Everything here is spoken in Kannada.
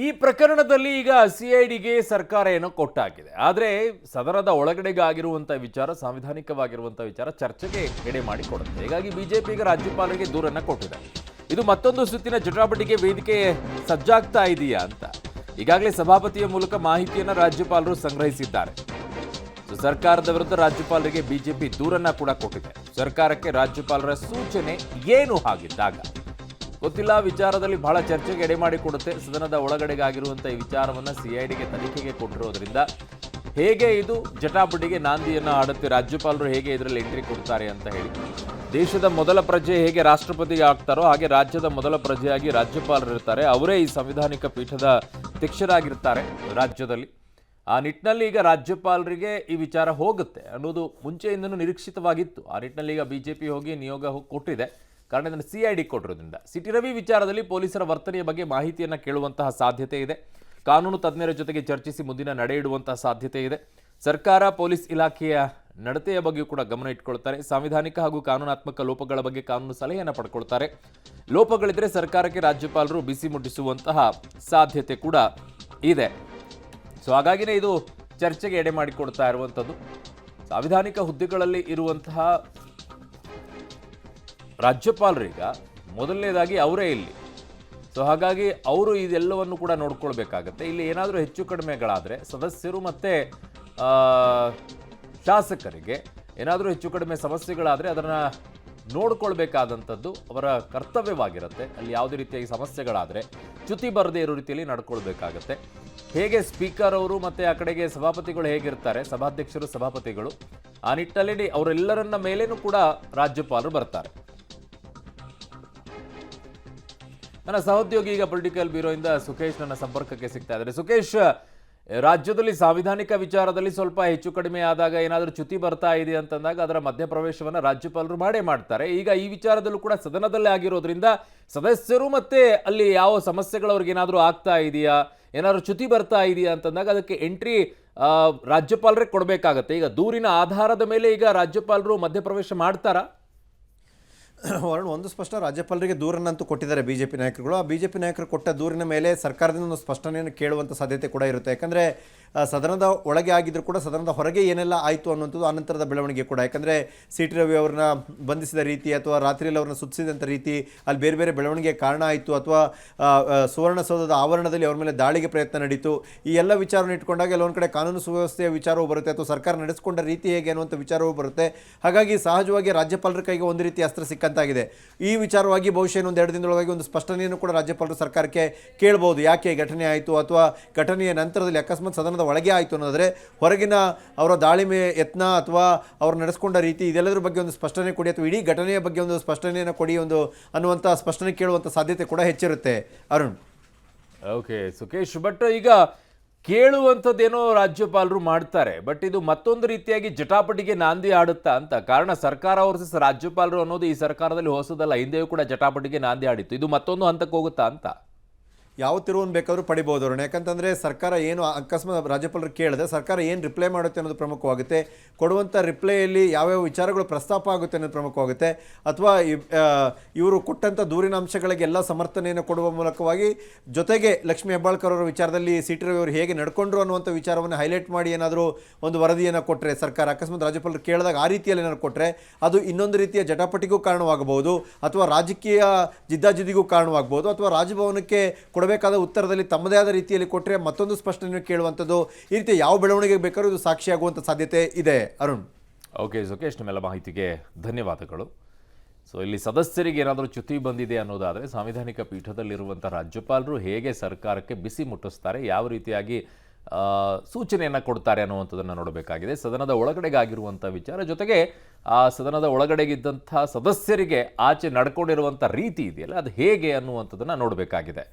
ಈ ಪ್ರಕರಣದಲ್ಲಿ ಈಗ ಸಿಐಡಿಗೆ ಸರ್ಕಾರ ಏನೋ ಕೊಟ್ಟಾಗಿದೆ. ಆದರೆ ಸದನದ ಒಳಗಡೆಗೆ ಆಗಿರುವಂಥ ವಿಚಾರ, ಸಾಂವಿಧಾನಿಕವಾಗಿರುವಂಥ ವಿಚಾರ ಚರ್ಚೆಗೆ ಎಡೆ ಮಾಡಿ ಕೊಡುತ್ತೆ. ಹೀಗಾಗಿ ಬಿಜೆಪಿ ಈಗ ರಾಜ್ಯಪಾಲರಿಗೆ ದೂರನ್ನ ಕೊಟ್ಟಿದೆ. ಇದು ಮತ್ತೊಂದು ಸುತ್ತಿನ ಜಟಾಪಟಿಗೆ ವೇದಿಕೆ ಸಜ್ಜಾಗ್ತಾ ಇದೆಯಾ ಅಂತ ಈಗಾಗಲೇ ಸಭಾಪತಿಯ ಮೂಲಕ ಮಾಹಿತಿಯನ್ನು ರಾಜ್ಯಪಾಲರು ಸಂಗ್ರಹಿಸಿದ್ದಾರೆ. ಸರ್ಕಾರದ ವಿರುದ್ಧ ರಾಜ್ಯಪಾಲರಿಗೆ ಬಿಜೆಪಿ ದೂರನ್ನ ಕೂಡ ಕೊಟ್ಟಿದೆ. ಸರ್ಕಾರಕ್ಕೆ ರಾಜ್ಯಪಾಲರ ಸೂಚನೆ ಏನು ಆಗಿದ್ದಾಗ ಗೊತ್ತಿಲ್ಲ. ವಿಚಾರದಲ್ಲಿ ಬಹಳ ಚರ್ಚೆಗೆ ಎಡೆ ಮಾಡಿಕೊಡುತ್ತೆ. ಸದನದ ಒಳಗಡೆಗಾಗಿರುವಂಥ ಈ ವಿಚಾರವನ್ನು ಸಿಐಡಿಗೆ ತನಿಖೆಗೆ ಕೊಟ್ಟಿರೋದ್ರಿಂದ ಹೇಗೆ ಇದು ಜಟಾಪಟಿಗೆ ನಾಂದಿಯನ್ನು ಆಡುತ್ತೆ, ರಾಜ್ಯಪಾಲರು ಹೇಗೆ ಇದರಲ್ಲಿ ಎಂಟ್ರಿ ಕೊಡ್ತಾರೆ ಅಂತ ಹೇಳಿ. ದೇಶದ ಮೊದಲ ಪ್ರಜೆ ಹೇಗೆ ರಾಷ್ಟ್ರಪತಿಗೆ ಆಗ್ತಾರೋ ಹಾಗೆ ರಾಜ್ಯದ ಮೊದಲ ಪ್ರಜೆಯಾಗಿ ರಾಜ್ಯಪಾಲರು ಇರ್ತಾರೆ. ಅವರೇ ಈ ಸಂವಿಧಾನಿಕ ಪೀಠದ ಅಧ್ಯಕ್ಷರಾಗಿರ್ತಾರೆ ರಾಜ್ಯದಲ್ಲಿ. ಆ ನಿಟ್ಟಿನಲ್ಲಿ ಈಗ ರಾಜ್ಯಪಾಲರಿಗೆ ಈ ವಿಚಾರ ಹೋಗುತ್ತೆ ಅನ್ನೋದು ಮುಂಚೆಯಿಂದನೂ ನಿರೀಕ್ಷಿತವಾಗಿತ್ತು. ಆ ನಿಟ್ಟಿನಲ್ಲಿ ಈಗ ಬಿಜೆಪಿ ಹೋಗಿ ನಿಯೋಗ ಕೊಟ್ಟಿದೆ. ಕಾರಣ ಇದನ್ನು ಸಿಐಡಿ ಕೊಟ್ಟಿರೋದ್ರಿಂದ ಸಿಟಿ ರವಿ ವಿಚಾರದಲ್ಲಿ ಪೊಲೀಸರ ವರ್ತನೆಯ ಬಗ್ಗೆ ಮಾಹಿತಿಯನ್ನು ಕೇಳುವಂತಹ ಸಾಧ್ಯತೆ ಇದೆ. ಕಾನೂನು ತಜ್ಞರ ಜೊತೆಗೆ ಚರ್ಚಿಸಿ ಮುಂದಿನ ನಡೆ ಇಡುವಂತಹ ಸಾಧ್ಯತೆ ಇದೆ. ಸರ್ಕಾರ ಪೊಲೀಸ್ ಇಲಾಖೆಯ ನಡತೆಯ ಬಗ್ಗೆ ಕೂಡ ಗಮನ ಇಟ್ಕೊಳ್ತಾರೆ. ಸಾಂವಿಧಾನಿಕ ಹಾಗೂ ಕಾನೂನಾತ್ಮಕ ಲೋಪಗಳ ಬಗ್ಗೆ ಕಾನೂನು ಸಲಹೆಯನ್ನು ಪಡ್ಕೊಳ್ತಾರೆ. ಲೋಪಗಳಿದ್ರೆ ಸರ್ಕಾರಕ್ಕೆ ರಾಜ್ಯಪಾಲರು ಬಿಸಿ ಮುಟ್ಟಿಸುವಂತಹ ಸಾಧ್ಯತೆ ಕೂಡ ಇದೆ. ಸೊ ಹಾಗಾಗಿನೇ ಇದು ಚರ್ಚೆಗೆ ಎಡೆ ಮಾಡಿಕೊಡ್ತಾ ಇರುವಂಥದ್ದು. ಸಾಂವಿಧಾನಿಕ ಹುದ್ದೆಗಳಲ್ಲಿ ಇರುವಂತಹ ರಾಜ್ಯಪಾಲರೀಗ ಮೊದಲನೇದಾಗಿ ಅವರೇ ಇಲ್ಲಿ. ಸೊ ಹಾಗಾಗಿ ಅವರು ಇದೆಲ್ಲವನ್ನು ಕೂಡ ನೋಡ್ಕೊಳ್ಬೇಕಾಗತ್ತೆ. ಇಲ್ಲಿ ಏನಾದರೂ ಹೆಚ್ಚು ಕಡಿಮೆಗಳಾದರೆ ಸದಸ್ಯರು ಮತ್ತು ಶಾಸಕರಿಗೆ ಏನಾದರೂ ಹೆಚ್ಚು ಕಡಿಮೆ ಸಮಸ್ಯೆಗಳಾದರೆ ಅದನ್ನು ನೋಡ್ಕೊಳ್ಬೇಕಾದಂಥದ್ದು ಅವರ ಕರ್ತವ್ಯವಾಗಿರುತ್ತೆ. ಅಲ್ಲಿ ಯಾವುದೇ ರೀತಿಯಾಗಿ ಸಮಸ್ಯೆಗಳಾದರೆ ಚ್ಯುತಿ ಬರದೇ ಇರೋ ರೀತಿಯಲ್ಲಿ ನಡ್ಕೊಳ್ಬೇಕಾಗತ್ತೆ. ಹೇಗೆ ಸ್ಪೀಕರ್ ಅವರು ಮತ್ತು ಆ ಕಡೆಗೆ ಸಭಾಪತಿಗಳು ಹೇಗಿರ್ತಾರೆ, ಸಭಾಧ್ಯಕ್ಷರು ಸಭಾಪತಿಗಳು, ಆ ನಿಟ್ಟಿನಲ್ಲಿ ಅವರೆಲ್ಲರನ್ನ ಮೇಲೇನೂ ಕೂಡ ರಾಜ್ಯಪಾಲರು ಬರ್ತಾರೆ. ನನ್ನ ಸಹೋದ್ಯೋಗಿ ಈಗ ಪೊಲಿಟಿಕಲ್ ಬ್ಯೂರೋಯಿಂದ ಸುಖೇಶ್ ನನ್ನ ಸಂಪರ್ಕಕ್ಕೆ ಸಿಗ್ತಾ ಇದ್ದಾರೆ. ಸುಖೇಶ್, ರಾಜ್ಯದಲ್ಲಿ ಸಾಂವಿಧಾನಿಕ ವಿಚಾರದಲ್ಲಿ ಸ್ವಲ್ಪ ಹೆಚ್ಚು ಕಡಿಮೆ ಆದಾಗ ಏನಾದರೂ ಚ್ಯುತಿ ಬರ್ತಾ ಇದೆ ಅಂತಂದಾಗ ಅದರ ಮಧ್ಯಪ್ರವೇಶವನ್ನು ರಾಜ್ಯಪಾಲರು ಮಾಡೇ ಮಾಡ್ತಾರೆ. ಈಗ ಈ ವಿಚಾರದಲ್ಲೂ ಕೂಡ ಸದನದಲ್ಲೇ ಆಗಿರೋದ್ರಿಂದ ಸದಸ್ಯರು ಮತ್ತೆ ಅಲ್ಲಿ ಯಾವ ಸಮಸ್ಯೆಗಳು ಅವ್ರಿಗೆ ಏನಾದರೂ ಆಗ್ತಾ ಇದೆಯಾ, ಏನಾದರೂ ಚ್ಯುತಿ ಬರ್ತಾ ಇದೆಯಾ ಅಂತಂದಾಗ ಅದಕ್ಕೆ ಎಂಟ್ರಿ ರಾಜ್ಯಪಾಲರೇ ಕೊಡಬೇಕಾಗತ್ತೆ. ಈಗ ದೂರಿನ ಆಧಾರದ ಮೇಲೆ ಈಗ ರಾಜ್ಯಪಾಲರು ಮಧ್ಯಪ್ರವೇಶ ಮಾಡ್ತಾರಾ? ವರುಣ್, ಒಂದು ಸ್ಪಷ್ಟ, ರಾಜ್ಯಪಾಲರಿಗೆ ದೂರನ್ನಂತೂ ಕೊಟ್ಟಿದ್ದಾರೆ ಬಿಜೆಪಿ ನಾಯಕರುಗಳು. ಆ ಬಿಜೆಪಿ ನಾಯಕರು ಕೊಟ್ಟ ದೂರಿನ ಮೇಲೆ ಸರ್ಕಾರದಿಂದ ಒಂದು ಸ್ಪಷ್ಟನೆಯನ್ನು ಕೇಳುವಂಥ ಸಾಧ್ಯತೆ ಕೂಡ ಇರುತ್ತೆ. ಯಾಕಂದರೆ ಸದನದ ಒಳಗೆ ಆಗಿದ್ದರೂ ಕೂಡ ಸದನದ ಹೊರಗೆ ಏನೆಲ್ಲ ಆಯಿತು ಅನ್ನುವಂಥದ್ದು ಆನಂತರದ ಬೆಳವಣಿಗೆ ಕೂಡ. ಯಾಕಂದರೆ ಸಿಟಿ ರವಿ ಅವ್ರನ್ನ ಬಂಧಿಸಿದ ರೀತಿ ಅಥವಾ ರಾತ್ರಿಯಲ್ಲಿ ಅವ್ರನ್ನ ಸುತ್ತಿಸಿದಂಥ ರೀತಿ ಅಲ್ಲಿ ಬೇರೆ ಬೇರೆ ಬೆಳವಣಿಗೆ ಕಾರಣ ಆಯಿತು, ಅಥವಾ ಸುವರ್ಣಸೌಧದ ಆವರಣದಲ್ಲಿ ಅವ್ರ ಮೇಲೆ ದಾಳಿಗೆ ಪ್ರಯತ್ನ ನಡೀತು. ಈ ಎಲ್ಲ ವಿಚಾರವನ್ನು ಇಟ್ಕೊಂಡಾಗ ಎಲ್ಲೊಂದು ಕಡೆ ಕಾನೂನು ಸುವ್ಯವಸ್ಥೆಯ ವಿಚಾರವೂ ಬರುತ್ತೆ, ಅಥವಾ ಸರ್ಕಾರ ನಡೆಸಿಕೊಂಡ ರೀತಿ ಹೇಗೆ ಅನ್ನುವಂಥ ವಿಚಾರವೂ ಬರುತ್ತೆ. ಹಾಗಾಗಿ ಸಹಜವಾಗಿ ರಾಜ್ಯಪಾಲರ ಕೈಗೆ ಒಂದು ರೀತಿ ಅಸ್ತ್ರ ಸಿಕ್ಕಂತಾಗಿದೆ. ಈ ವಿಚಾರವಾಗಿ ಬಹುಶಃ ಇನ್ನೊಂದು 2 ದಿನದೊಳಗಾಗಿ ಒಂದು ಸ್ಪಷ್ಟನೆಯನ್ನು ಕೂಡ ರಾಜ್ಯಪಾಲರು ಸರ್ಕಾರಕ್ಕೆ ಕೇಳಬಹುದು. ಯಾಕೆ ಘಟನೆ ಆಯಿತು, ಅಥವಾ ಘಟನೆಯ ನಂತರದಲ್ಲಿ ಅಕಸ್ಮಾತ್ ಸದನದ ಒಳಗೆ ಆಯಿತು ಅನ್ನೋದ್ರೆ ಹೊರಗಿನ ಅವರ ದಾಳಿಮೆ ಯತ್ನ ಅಥವಾ ಅವರು ನಡೆಸಿಕೊಂಡ ರೀತಿ, ಇದೆಲ್ಲದರ ಬಗ್ಗೆ ಒಂದು ಸ್ಪಷ್ಟನೆ ಕೊಡಿ, ಅಥವಾ ಇಡೀ ಘಟನೆಯ ಬಗ್ಗೆ ಒಂದು ಸ್ಪಷ್ಟನೆಯನ್ನು ಕೊಡಿ ಅನ್ನುವಂಥ ಸ್ಪಷ್ಟನೆ ಕೇಳುವಂಥ ಸಾಧ್ಯತೆ ಕೂಡ ಹೆಚ್ಚಿರುತ್ತೆ. ಅರುಣ್. ಓಕೆ ಸುಖೇಶ್, ಬಟ್ ಈಗ ಕೇಳುವಂಥದ್ದೇನೋ ರಾಜ್ಯಪಾಲರು ಮಾಡ್ತಾರೆ, ಬಟ್ ಇದು ಮತ್ತೊಂದು ರೀತಿಯಾಗಿ ಜಟಾಪಟಿಗೆ ನಾಂದಿ ಆಡುತ್ತಾ ಅಂತ. ಕಾರಣ ಸರ್ಕಾರ ವರ್ಸಸ್ ರಾಜ್ಯಪಾಲರು ಅನ್ನೋದು ಈ ಸರ್ಕಾರದಲ್ಲಿ ಹೊಸದಲ್ಲ, ಹಿಂದೆಯೂ ಕೂಡ ಜಟಾಪಟಿಗೆ ನಾಂದಿ ಆಡಿತ್ತು. ಇದು ಮತ್ತೊಂದು ಹಂತಕ್ಕೆ ಹೋಗುತ್ತಾ ಅಂತ? ಯಾವ ತಿರುವನ್ನು ಬೇಕಾದರೂ ಪಡಿಬೋದು ಅವ್ರನ್ನ. ಯಾಕಂತಂದರೆ ಸರ್ಕಾರ ಏನು ಅಕಸ್ಮಾತ್ ರಾಜ್ಯಪಾಲರು ಕೇಳಿದೆ, ಸರ್ಕಾರ ಏನು ರಿಪ್ಲೈ ಮಾಡುತ್ತೆ ಅನ್ನೋದು ಪ್ರಮುಖವಾಗುತ್ತೆ. ಕೊಡುವಂಥ ರಿಪ್ಲೈಯಲ್ಲಿ ಯಾವ್ಯಾವ ವಿಚಾರಗಳು ಪ್ರಸ್ತಾಪ ಆಗುತ್ತೆ ಅನ್ನೋದು ಪ್ರಮುಖವಾಗುತ್ತೆ. ಅಥವಾ ಇವರು ಕೊಟ್ಟಂಥ ದೂರಿನ ಅಂಶಗಳಿಗೆಲ್ಲ ಸಮರ್ಥನೆಯನ್ನು ಕೊಡುವ ಮೂಲಕವಾಗಿ ಜೊತೆಗೆ ಲಕ್ಷ್ಮೀ ಹೆಬ್ಬಾಳ್ಕರ್ ಅವರ ವಿಚಾರದಲ್ಲಿ ಸಿಟಿ ರವಿ ಅವರು ಹೇಗೆ ನಡ್ಕೊಂಡ್ರು ಅನ್ನುವಂಥ ವಿಚಾರವನ್ನು ಹೈಲೈಟ್ ಮಾಡಿ ಏನಾದರೂ ಒಂದು ವರದಿಯನ್ನು ಕೊಟ್ಟರೆ ಸರ್ಕಾರ, ಅಕಸ್ಮಾತ್ ರಾಜ್ಯಪಾಲರು ಕೇಳಿದಾಗ ಆ ರೀತಿಯಲ್ಲಿ ಏನಾದ್ರು ಕೊಟ್ಟರೆ ಅದು ಇನ್ನೊಂದು ರೀತಿಯ ಜಟಾಪಟಿಗೂ ಕಾರಣವಾಗಬಹುದು, ಅಥವಾ ರಾಜಕೀಯ ಜಿದ್ದಾಜಿದ್ದಿಗೂ ಕಾರಣವಾಗಬಹುದು, ಅಥವಾ ರಾಜಭವನಕ್ಕೆ ಬೇಕಾದ ಉತ್ತರದಲ್ಲಿ ತಮ್ಮದೇ ಆದ ರೀತಿಯಲ್ಲಿ ಕೊಟ್ಟರೆ ಮತ್ತೊಂದು ಸ್ಪಷ್ಟನೆ ಕೇಳುವಂಥದ್ದು, ಈ ರೀತಿ ಯಾವ ಬೆಳವಣಿಗೆ ಬೇಕಾದ್ರೂ ಇದು ಸಾಕ್ಷಿಯಾಗುವಂಥ ಸಾಧ್ಯತೆ ಇದೆ. ಅರುಣ್. ಓಕೆ ಸುಖೇಶ್, ನಿಮ್ಮೆಲ್ಲ ಮಾಹಿತಿಗೆ ಧನ್ಯವಾದಗಳು. ಸೊ ಇಲ್ಲಿ ಸದಸ್ಯರಿಗೆ ಏನಾದರೂ ಚ್ಯುತಿ ಬಂದಿದೆ ಅನ್ನೋದಾದರೆ ಸಾಂವಿಧಾನಿಕ ಪೀಠದಲ್ಲಿರುವಂಥ ರಾಜ್ಯಪಾಲರು ಹೇಗೆ ಸರ್ಕಾರಕ್ಕೆ ಬಿಸಿ ಮುಟ್ಟಿಸ್ತಾರೆ, ಯಾವ ರೀತಿಯಾಗಿ ಸೂಚನೆಯನ್ನು ಕೊಡ್ತಾರೆ ಅನ್ನುವಂಥದ್ದನ್ನು ನೋಡಬೇಕಾಗಿದೆ. ಸದನದ ಒಳಗಡೆಗಾಗಿರುವಂಥ ವಿಚಾರ ಜೊತೆಗೆ ಆ ಸದನದ ಒಳಗಡೆಗಿದ್ದಂಥ ಸದಸ್ಯರಿಗೆ ಆಚೆ ನಡ್ಕೊಂಡಿರುವಂಥ ರೀತಿ ಇದೆಯಲ್ಲ ಅದು ಹೇಗೆ ಅನ್ನುವಂಥದ್ದನ್ನು ನೋಡಬೇಕಾಗಿದೆ.